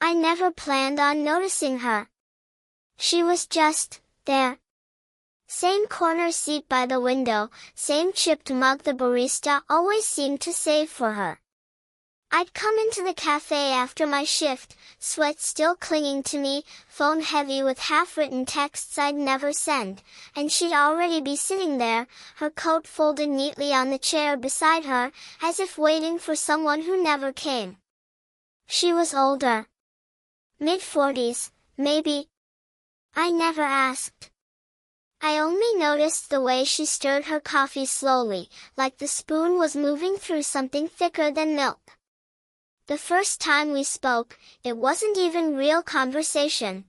I never planned on noticing her. She was just there. Same corner seat by the window, same chipped mug the barista always seemed to save for her. I'd come into the cafe after my shift, sweat still clinging to me, phone heavy with half-written texts I'd never send, and she'd already be sitting there, her coat folded neatly on the chair beside her, as if waiting for someone who never came. She was older. Mid-40s, maybe. I never asked. I only noticed the way she stirred her coffee slowly, like the spoon was moving through something thicker than milk. The first time we spoke, it wasn't even real conversation.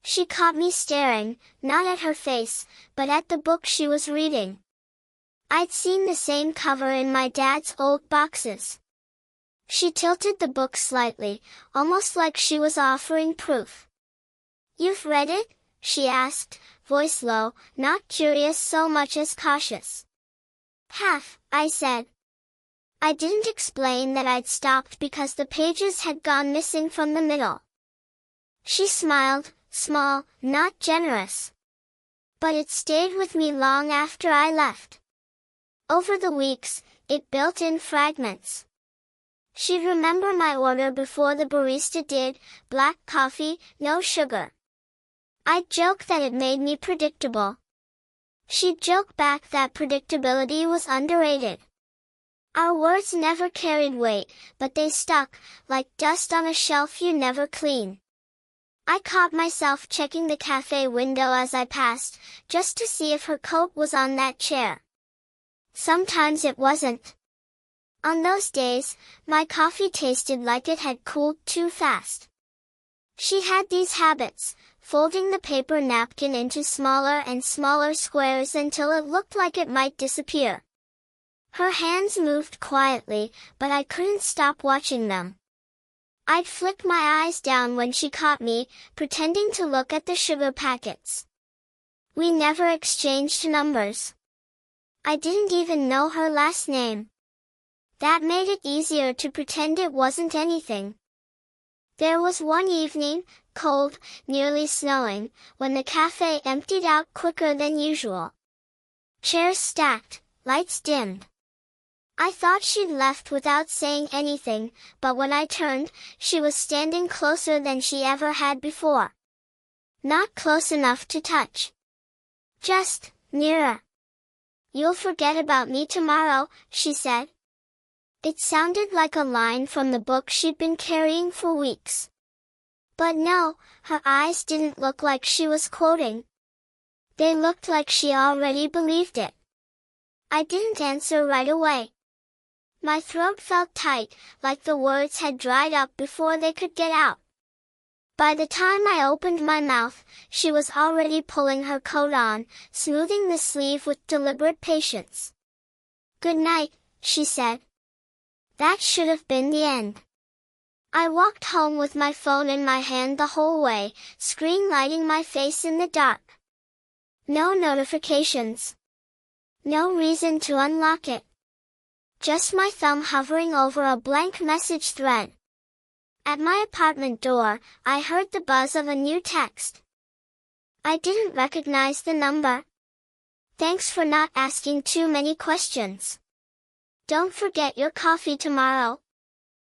She caught me staring, not at her face, but at the book she was reading. I'd seen the same cover in my dad's old boxes. She tilted the book slightly, almost like she was offering proof. "You've read it?" she asked, voice low, not curious so much as cautious. "Half," I said. I didn't explain that I'd stopped because the pages had gone missing from the middle. She smiled, small, not generous. But it stayed with me long after I left. Over the weeks, it built in fragments. She'd remember my order before the barista did, black coffee, no sugar. I'd joke that it made me predictable. She'd joke back that predictability was underrated. Our words never carried weight, but they stuck, like dust on a shelf you never clean. I caught myself checking the cafe window as I passed, just to see if her coat was on that chair. Sometimes it wasn't. On those days, my coffee tasted like it had cooled too fast. She had these habits, folding the paper napkin into smaller and smaller squares until it looked like it might disappear. Her hands moved quietly, but I couldn't stop watching them. I'd flick my eyes down when she caught me, pretending to look at the sugar packets. We never exchanged numbers. I didn't even know her last name. That made it easier to pretend it wasn't anything. There was one evening, cold, nearly snowing, when the cafe emptied out quicker than usual. Chairs stacked, lights dimmed. I thought she'd left without saying anything, but when I turned, she was standing closer than she ever had before. Not close enough to touch. Just nearer. "You'll forget about me tomorrow," she said. It sounded like a line from the book she'd been carrying for weeks. But no, her eyes didn't look like she was quoting. They looked like she already believed it. I didn't answer right away. My throat felt tight, like the words had dried up before they could get out. By the time I opened my mouth, she was already pulling her coat on, smoothing the sleeve with deliberate patience. "Good night," she said. That should have been the end. I walked home with my phone in my hand the whole way, screen lighting my face in the dark. No notifications. No reason to unlock it. Just my thumb hovering over a blank message thread. At my apartment door, I heard the buzz of a new text. I didn't recognize the number. "Thanks for not asking too many questions. Don't forget your coffee tomorrow."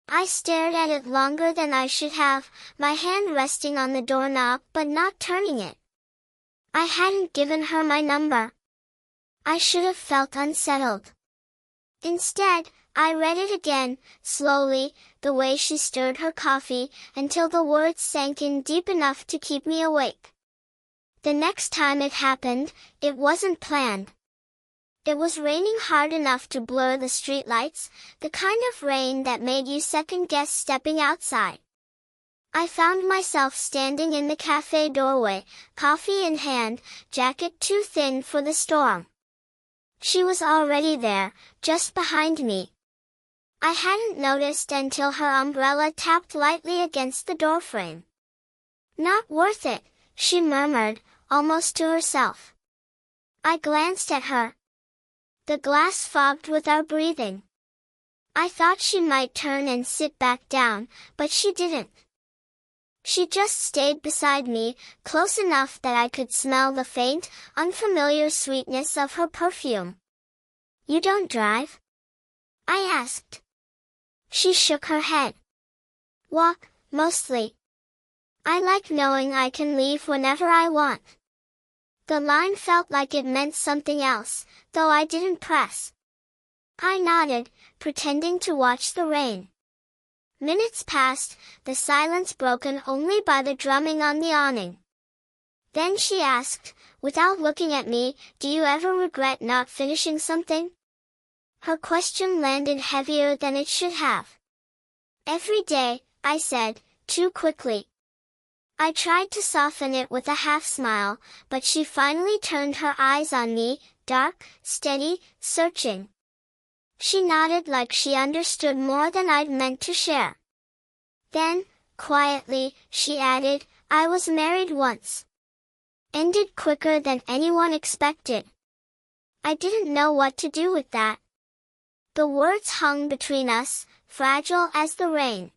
I stared at it longer than I should have, my hand resting on the doorknob but not turning it. I hadn't given her my number. I should have felt unsettled. Instead, I read it again, slowly, the way she stirred her coffee, until the words sank in deep enough to keep me awake. The next time it happened, it wasn't planned. It was raining hard enough to blur the streetlights, the kind of rain that made you second-guess stepping outside. I found myself standing in the cafe doorway, coffee in hand, jacket too thin for the storm. She was already there, just behind me. I hadn't noticed until her umbrella tapped lightly against the doorframe. "Not worth it," she murmured, almost to herself. I glanced at her. The glass fogged with our breathing. I thought she might turn and sit back down, but she didn't. She just stayed beside me, close enough that I could smell the faint, unfamiliar sweetness of her perfume. "You don't drive?" I asked. She shook her head. "Walk, mostly. I like knowing I can leave whenever I want." The line felt like it meant something else, though I didn't press. I nodded, pretending to watch the rain. Minutes passed, the silence broken only by the drumming on the awning. Then she asked, without looking at me, "Do you ever regret not finishing something?" Her question landed heavier than it should have. "Every day," I said, too quickly. I tried to soften it with a half-smile, but she finally turned her eyes on me, dark, steady, searching. She nodded like she understood more than I'd meant to share. Then, quietly, she added, "I was married once." Ended quicker than anyone expected. I didn't know what to do with that. The words hung between us, fragile as the rain.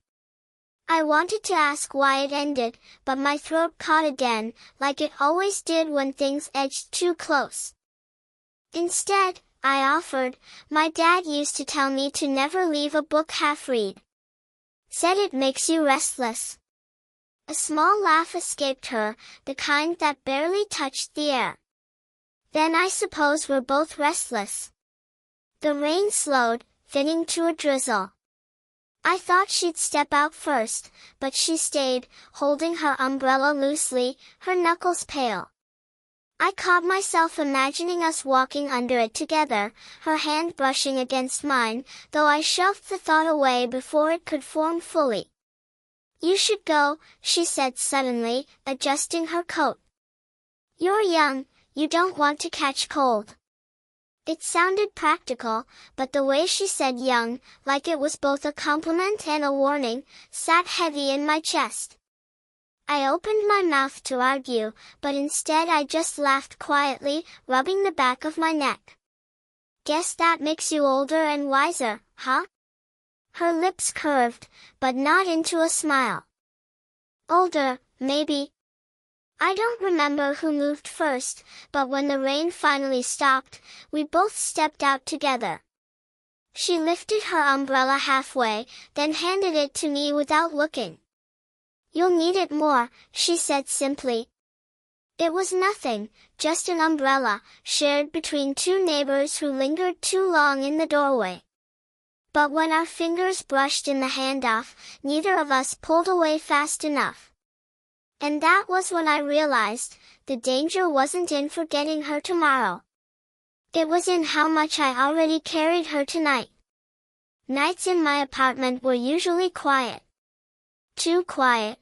I wanted to ask why it ended, but my throat caught again, like it always did when things edged too close. Instead, I offered, "My dad used to tell me to never leave a book half-read. Said it makes you restless." A small laugh escaped her, the kind that barely touched the air. "Then I suppose we're both restless." The rain slowed, thinning to a drizzle. I thought she'd step out first, but she stayed, holding her umbrella loosely, her knuckles pale. I caught myself imagining us walking under it together, her hand brushing against mine, though I shoved the thought away before it could form fully. "You should go," she said suddenly, adjusting her coat. "You're young, you don't want to catch cold." It sounded practical, but the way she said young, like it was both a compliment and a warning, sat heavy in my chest. I opened my mouth to argue, but instead I just laughed quietly, rubbing the back of my neck. "Guess that makes you older and wiser, huh?" Her lips curved, but not into a smile. "Older, maybe. I don't remember who moved first, but when the rain finally stopped, we both stepped out together." She lifted her umbrella halfway, then handed it to me without looking. "You'll need it more," she said simply. It was nothing, just an umbrella, shared between two neighbors who lingered too long in the doorway. But when our fingers brushed in the handoff, neither of us pulled away fast enough. And that was when I realized, the danger wasn't in forgetting her tomorrow. It was in how much I already carried her tonight. Nights in my apartment were usually quiet. Too quiet.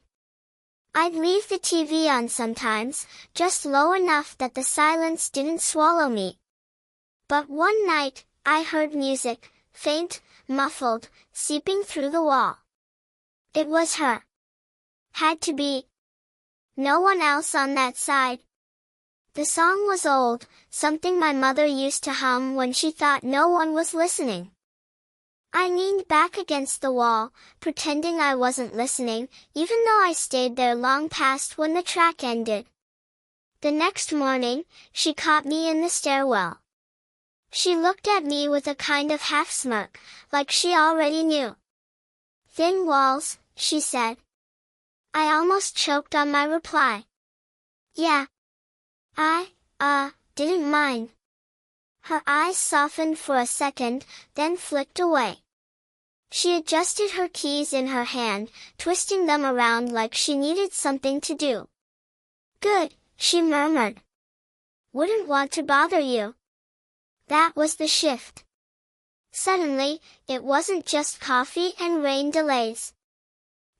I'd leave the TV on sometimes, just low enough that the silence didn't swallow me. But one night, I heard music, faint, muffled, seeping through the wall. It was her. Had to be. No one else on that side. The song was old, something my mother used to hum when she thought no one was listening. I leaned back against the wall, pretending I wasn't listening, even though I stayed there long past when the track ended. The next morning, she caught me in the stairwell. She looked at me with a kind of half-smirk, like she already knew. "Thin walls," she said. I almost choked on my reply. "Yeah. I didn't mind." Her eyes softened for a second, then flicked away. She adjusted her keys in her hand, twisting them around like she needed something to do. "Good," she murmured. "Wouldn't want to bother you." That was the shift. Suddenly, it wasn't just coffee and rain delays.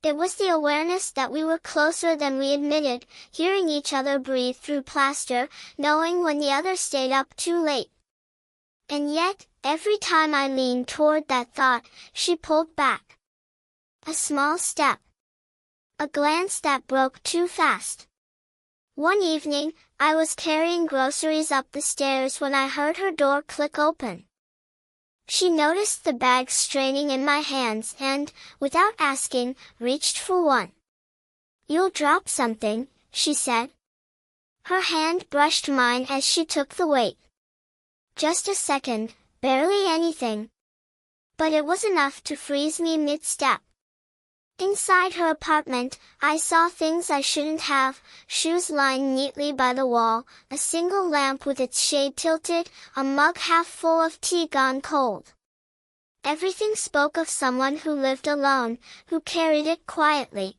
It was the awareness that we were closer than we admitted, hearing each other breathe through plaster, knowing when the other stayed up too late. And yet, every time I leaned toward that thought, she pulled back. A small step. A glance that broke too fast. One evening, I was carrying groceries up the stairs when I heard her door click open. She noticed the bag straining in my hands and, without asking, reached for one. You'll drop something, she said. Her hand brushed mine as she took the weight. Just a second, barely anything. But it was enough to freeze me mid-step. Inside her apartment, I saw things I shouldn't have, shoes lying neatly by the wall, a single lamp with its shade tilted, a mug half full of tea gone cold. Everything spoke of someone who lived alone, who carried it quietly.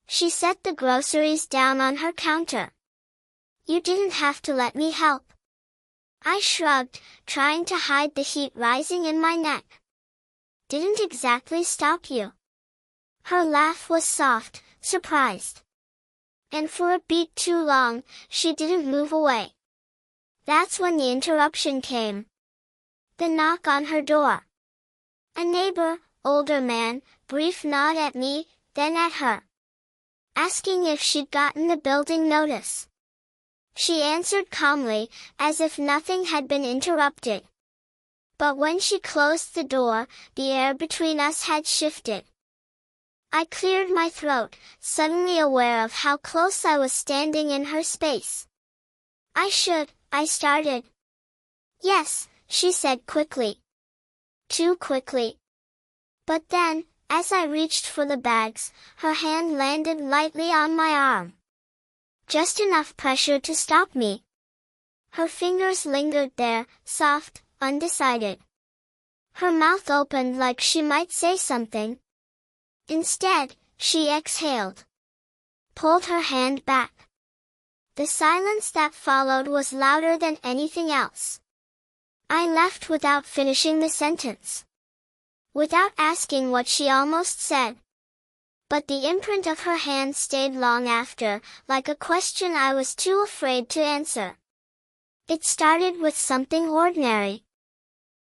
She set the groceries down on her counter. You didn't have to let me help. I shrugged, trying to hide the heat rising in my neck. Didn't exactly stop you. Her laugh was soft, surprised. And for a beat too long, she didn't move away. That's when the interruption came. The knock on her door. A neighbor, older man, brief nod at me, then at her. Asking if she'd gotten the building notice. She answered calmly, as if nothing had been interrupted. But when she closed the door, the air between us had shifted. I cleared my throat, suddenly aware of how close I was standing in her space. I started. Yes, she said quickly. Too quickly. But then, as I reached for the bags, her hand landed lightly on my arm. Just enough pressure to stop me. Her fingers lingered there, soft, undecided. Her mouth opened like she might say something. Instead, she exhaled. Pulled her hand back. The silence that followed was louder than anything else. I left without finishing the sentence. Without asking what she almost said. But the imprint of her hand stayed long after, like a question I was too afraid to answer. It started with something ordinary.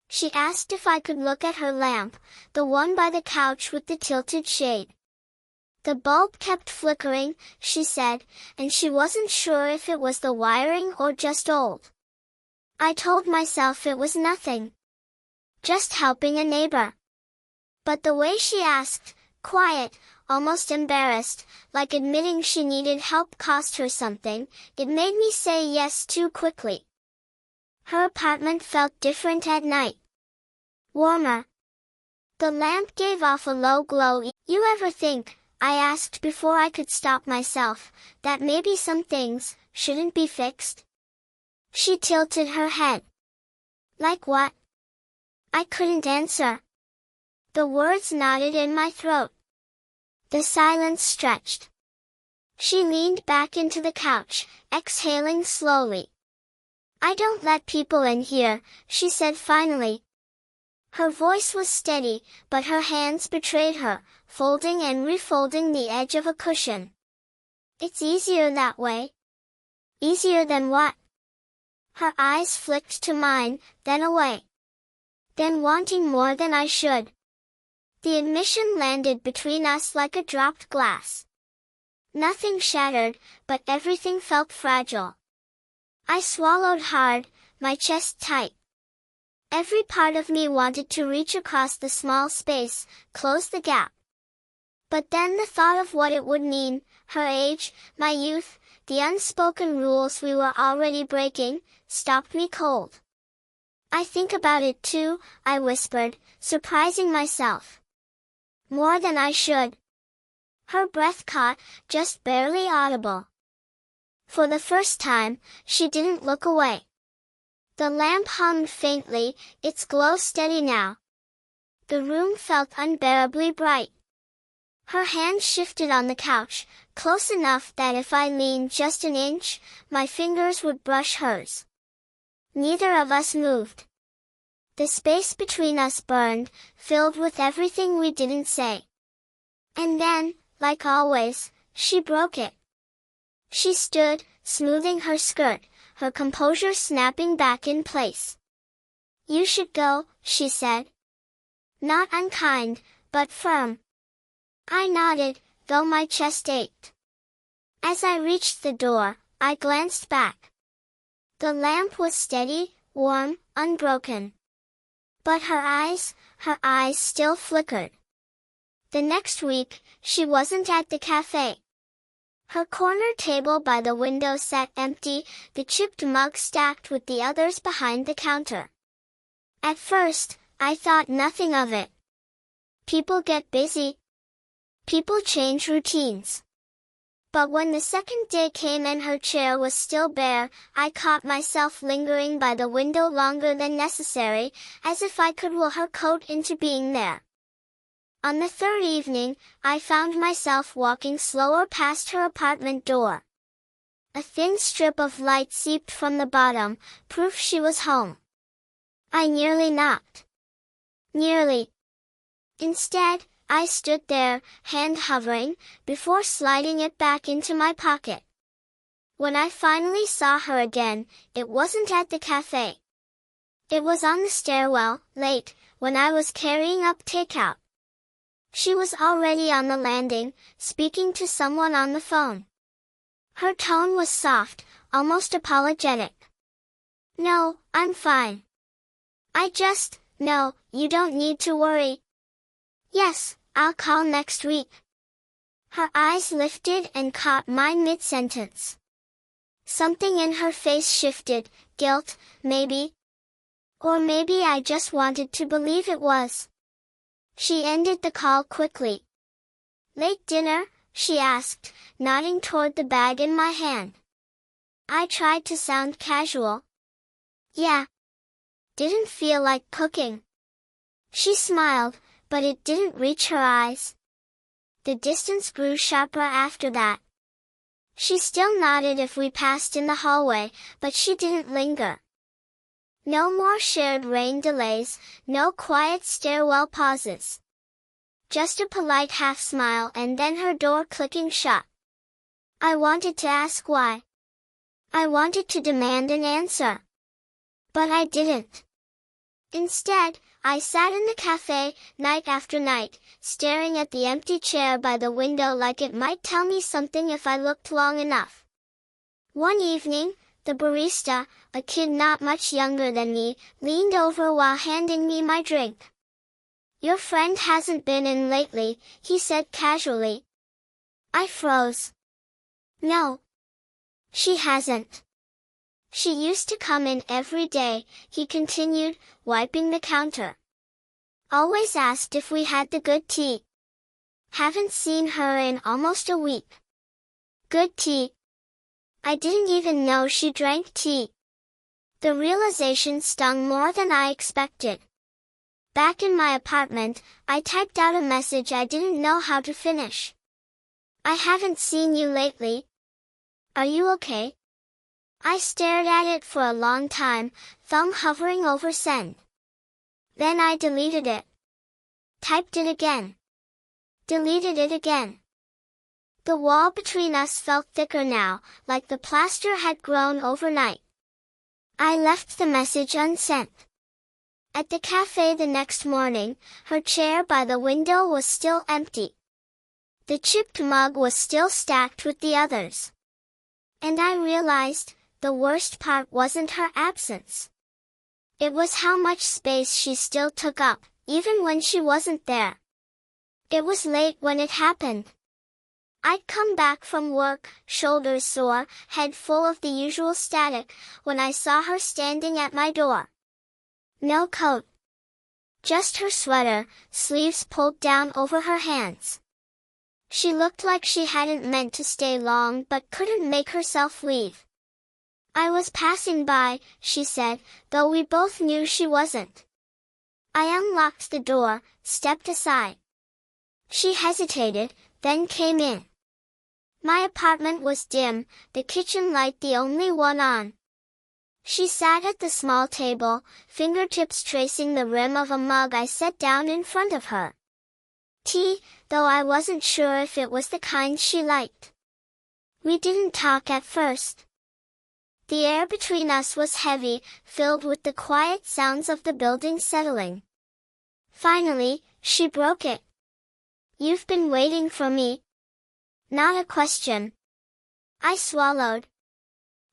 She asked if I could look at her lamp, the one by the couch with the tilted shade. The bulb kept flickering, she said, and she wasn't sure if it was the wiring or just old. I told myself it was nothing. Just helping a neighbor. But the way she asked, quiet, almost embarrassed, like admitting she needed help cost her something, it made me say yes too quickly. Her apartment felt different at night. Warmer. The lamp gave off a low glow. You ever think, I asked before I could stop myself, that maybe some things shouldn't be fixed? She tilted her head. Like what? I couldn't answer. The words knotted in my throat. The silence stretched. She leaned back into the couch, exhaling slowly. I don't let people in here, she said finally. Her voice was steady, but her hands betrayed her, folding and refolding the edge of a cushion. It's easier that way. Easier than what? Her eyes flicked to mine, then away. Then wanting more than I should. The admission landed between us like a dropped glass. Nothing shattered, but everything felt fragile. I swallowed hard, my chest tight. Every part of me wanted to reach across the small space, close the gap. But then the thought of what it would mean, her age, my youth, the unspoken rules we were already breaking, stopped me cold. I think about it too, I whispered, surprising myself. More than I should. Her breath caught, just barely audible. For the first time, she didn't look away. The lamp hummed faintly, its glow steady now. The room felt unbearably bright. Her hand shifted on the couch, close enough that if I leaned just an inch, my fingers would brush hers. Neither of us moved. The space between us burned, filled with everything we didn't say. And then, like always, she broke it. She stood, smoothing her skirt, her composure snapping back in place. You should go, she said. Not unkind, but firm. I nodded, though my chest ached. As I reached the door, I glanced back. The lamp was steady, warm, unbroken. But her eyes still flickered. The next week, she wasn't at the cafe. Her corner table by the window sat empty, the chipped mug stacked with the others behind the counter. At first, I thought nothing of it. People get busy. People change routines. But when the second day came and her chair was still bare, I caught myself lingering by the window longer than necessary, as if I could will her coat into being there. On the third evening, I found myself walking slower past her apartment door. A thin strip of light seeped from the bottom, proof she was home. I nearly knocked. Nearly. Instead, I stood there, hand hovering, before sliding it back into my pocket. When I finally saw her again, it wasn't at the cafe. It was on the stairwell, late, when I was carrying up takeout. She was already on the landing, speaking to someone on the phone. Her tone was soft, almost apologetic. "No, I'm fine. No, you don't need to worry. Yes, I'll call next week." Her eyes lifted and caught mine mid-sentence. Something in her face shifted, guilt, maybe. Or maybe I just wanted to believe it was. She ended the call quickly. "Late dinner?" she asked, nodding toward the bag in my hand. I tried to sound casual. "Yeah. Didn't feel like cooking." She smiled, but it didn't reach her eyes. The distance grew sharper after that. She still nodded if we passed in the hallway, but she didn't linger. No more shared rain delays, no quiet stairwell pauses. Just a polite half-smile and then her door clicking shut. I wanted to ask why. I wanted to demand an answer. But I didn't. Instead, I sat in the cafe, night after night, staring at the empty chair by the window like it might tell me something if I looked long enough. One evening, the barista, a kid not much younger than me, leaned over while handing me my drink. "Your friend hasn't been in lately," he said casually. I froze. "No. She hasn't. She used to come in every day," he continued, wiping the counter. "Always asked if we had the good tea. Haven't seen her in almost a week." Good tea. I didn't even know she drank tea. The realization stung more than I expected. Back in my apartment, I typed out a message I didn't know how to finish. "I haven't seen you lately. Are you okay?" I stared at it for a long time, thumb hovering over send. Then I deleted it. Typed it again. Deleted it again. The wall between us felt thicker now, like the plaster had grown overnight. I left the message unsent. At the cafe the next morning, her chair by the window was still empty. The chipped mug was still stacked with the others. And I realized, the worst part wasn't her absence. It was how much space she still took up, even when she wasn't there. It was late when it happened. I'd come back from work, shoulders sore, head full of the usual static, when I saw her standing at my door. No coat. Just her sweater, sleeves pulled down over her hands. She looked like she hadn't meant to stay long but couldn't make herself leave. "I was passing by," she said, though we both knew she wasn't. I unlocked the door, stepped aside. She hesitated, then came in. My apartment was dim, the kitchen light the only one on. She sat at the small table, fingertips tracing the rim of a mug I set down in front of her. Tea, though I wasn't sure if it was the kind she liked. We didn't talk at first. The air between us was heavy, filled with the quiet sounds of the building settling. Finally, she broke it. "You've been waiting for me?" Not a question. I swallowed.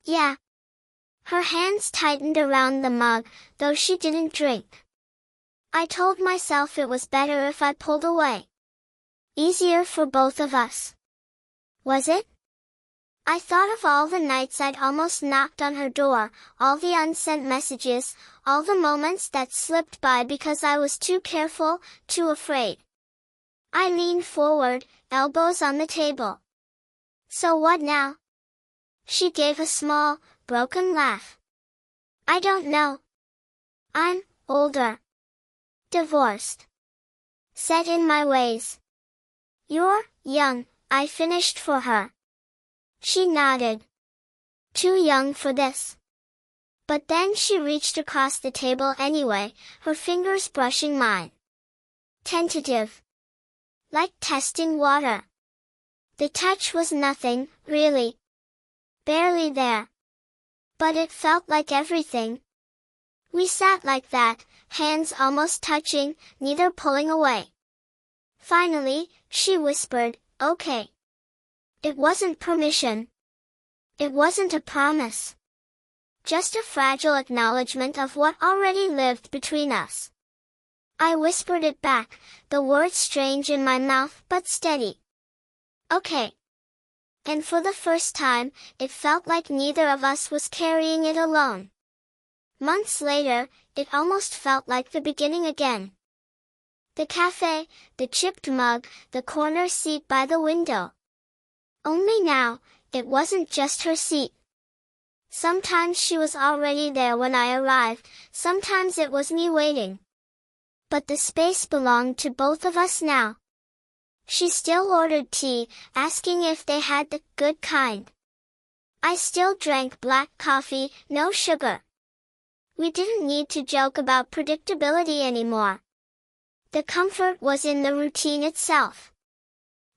"Yeah." Her hands tightened around the mug, though she didn't drink. I told myself it was better if I pulled away. Easier for both of us. Was it? I thought of all the nights I'd almost knocked on her door, all the unsent messages, all the moments that slipped by because I was too careful, too afraid. I leaned forward, elbows on the table. So what now? She gave a small, broken laugh. I don't know. I'm older. Divorced. Set in my ways. You're young, I finished for her. She nodded. Too young for this. But then she reached across the table anyway, her fingers brushing mine. Tentative. Like testing water. The touch was nothing, really. Barely there. But it felt like everything. We sat like that, hands almost touching, neither pulling away. Finally, she whispered, okay. It wasn't permission. It wasn't a promise. Just a fragile acknowledgement of what already lived between us. I whispered it back, the words strange in my mouth but steady. Okay. And for the first time, it felt like neither of us was carrying it alone. Months later, it almost felt like the beginning again. The cafe, the chipped mug, the corner seat by the window. Only now, it wasn't just her seat. Sometimes she was already there when I arrived, sometimes it was me waiting. But the space belonged to both of us now. She still ordered tea, asking if they had the good kind. I still drank black coffee, no sugar. We didn't need to joke about predictability anymore. The comfort was in the routine itself.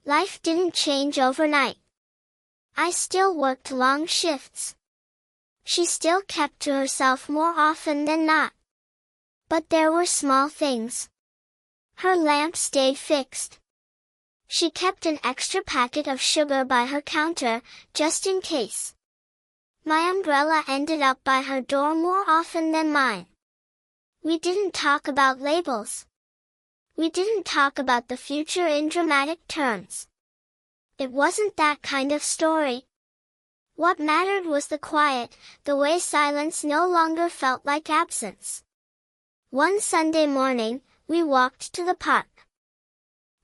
Life didn't change overnight. I still worked long shifts. She still kept to herself more often than not. But there were small things. Her lamp stayed fixed. She kept an extra packet of sugar by her counter, just in case. My umbrella ended up by her door more often than mine. We didn't talk about labels. We didn't talk about the future in dramatic terms. It wasn't that kind of story. What mattered was the quiet, the way silence no longer felt like absence. One Sunday morning, we walked to the park.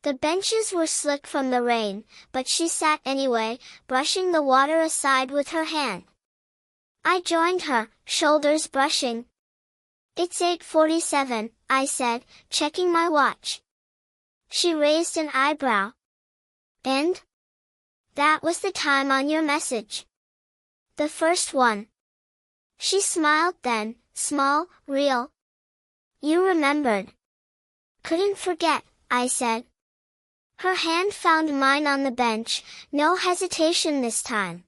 The benches were slick from the rain, but she sat anyway, brushing the water aside with her hand. I joined her, shoulders brushing. It's 8:47, I said, checking my watch. She raised an eyebrow. And? That was the time on your message. The first one. She smiled then, small, real. You remembered. Couldn't forget, I said. Her hand found mine on the bench, no hesitation this time.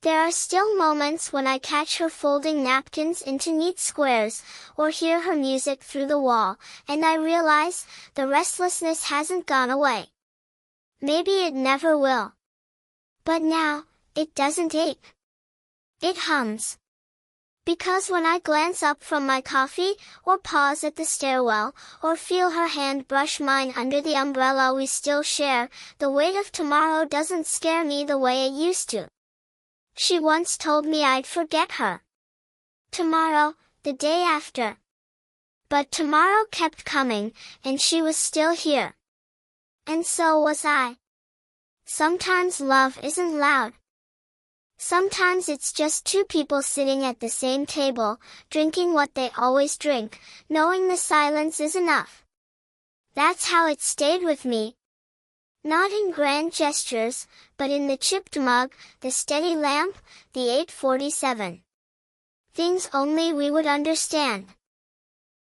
There are still moments when I catch her folding napkins into neat squares, or hear her music through the wall, and I realize, the restlessness hasn't gone away. Maybe it never will. But now, it doesn't ache. It hums. Because when I glance up from my coffee, or pause at the stairwell, or feel her hand brush mine under the umbrella we still share, the weight of tomorrow doesn't scare me the way it used to. She once told me I'd forget her. Tomorrow, the day after. But tomorrow kept coming, and she was still here. And so was I. Sometimes love isn't loud. Sometimes it's just two people sitting at the same table, drinking what they always drink, knowing the silence is enough. That's how it stayed with me. Not in grand gestures, but in the chipped mug, the steady lamp, the 8:47. Things only we would understand.